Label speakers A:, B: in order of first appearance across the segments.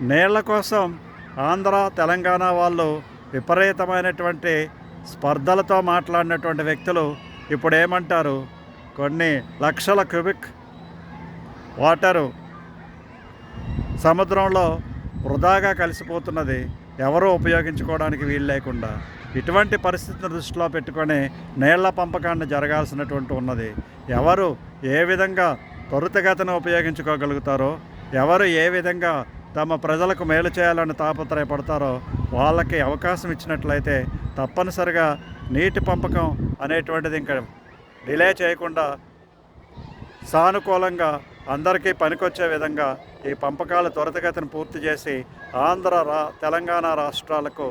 A: నీళ్ల కోసం ఆంధ్ర తెలంగాణ వాళ్ళు విపరీతమైనటువంటి స్పర్ధలతో మాట్లాడినటువంటి వ్యక్తులు ఇప్పుడు ఏమంటారు? కొన్ని లక్షల క్యూబిక్ వాటరు సముద్రంలో వృధాగా కలిసిపోతున్నది, ఎవరూ ఉపయోగించుకోవడానికి వీలు లేకుండా. ఇటువంటి పరిస్థితిని దృష్టిలో పెట్టుకొని నీళ్ల పంపకాన్ని జరగాల్సినటువంటి ఉన్నది. ఎవరు ఏ విధంగా త్వరితగతిన ఉపయోగించుకోగలుగుతారో, ఎవరు ఏ విధంగా తమ ప్రజలకు మేలు చేయాలని తాపత్రయపడతారో వాళ్ళకి అవకాశం ఇచ్చినట్లయితే తప్పనిసరిగా నీటి పంపకం అనేటువంటిది ఇంకా డిలే చేయకుండా సానుకూలంగా అందరికీ పనికొచ్చే విధంగా ఈ పంపకాలు త్వరితగతిన పూర్తి చేసి తెలంగాణ రాష్ట్రాలకు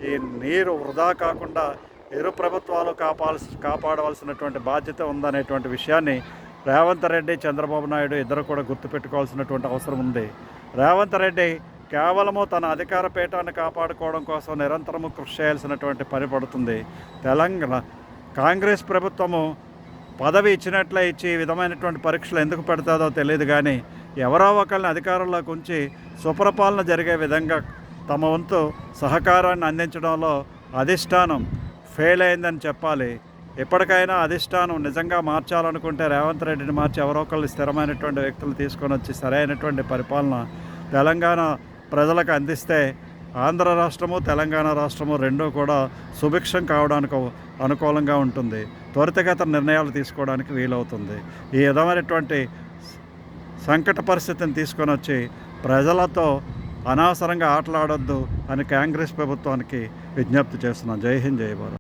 A: ఈ నీరు వృధా కాకుండా ఇరు ప్రభుత్వాలు కాపాడవలసినటువంటి బాధ్యత ఉందనేటువంటి విషయాన్ని రేవంత్ రెడ్డి, చంద్రబాబు నాయుడు ఇద్దరు కూడా గుర్తుపెట్టుకోవాల్సినటువంటి అవసరం ఉంది. రేవంత్ రెడ్డి కేవలము తన అధికార పీఠాన్ని కాపాడుకోవడం కోసం నిరంతరము కృషి చేయాల్సినటువంటి పని పడుతుంది. కాంగ్రెస్ ప్రభుత్వము పదవి ఇచ్చినట్లే ఇచ్చి ఈ విధమైనటువంటి పరీక్షలు ఎందుకు పెడతాదో తెలియదు, కానీ ఎవరో ఒకరిని అధికారంలోకి ఉంచి సుపరిపాలన జరిగే విధంగా తమ వంతు సహకారాన్ని అందించడంలో అధిష్టానం ఫెయిల్ అయిందని చెప్పాలి. ఎప్పటికైనా అధిష్టానం నిజంగా మార్చాలనుకుంటే రేవంత్ రెడ్డిని మార్చి ఎవరో ఒకళ్ళు స్థిరమైనటువంటి వ్యక్తులు తీసుకొని వచ్చి సరైనటువంటి పరిపాలన తెలంగాణ ప్రజలకు అందిస్తే ఆంధ్ర రాష్ట్రము తెలంగాణ రాష్ట్రము రెండూ కూడా సుభిక్షం కావడానికి అనుకూలంగా ఉంటుంది. త్వరితగత నిర్ణయాలు తీసుకోవడానికి వీలవుతుంది. ఈ విధమైనటువంటి సంకట పరిస్థితిని తీసుకొని వచ్చి ప్రజలతో అనవసరంగా ఆటలాడొద్దు అని కాంగ్రెస్ ప్రభుత్వానికి విజ్ఞప్తి చేస్తున్నాం. జై హింద్, జై భారత్.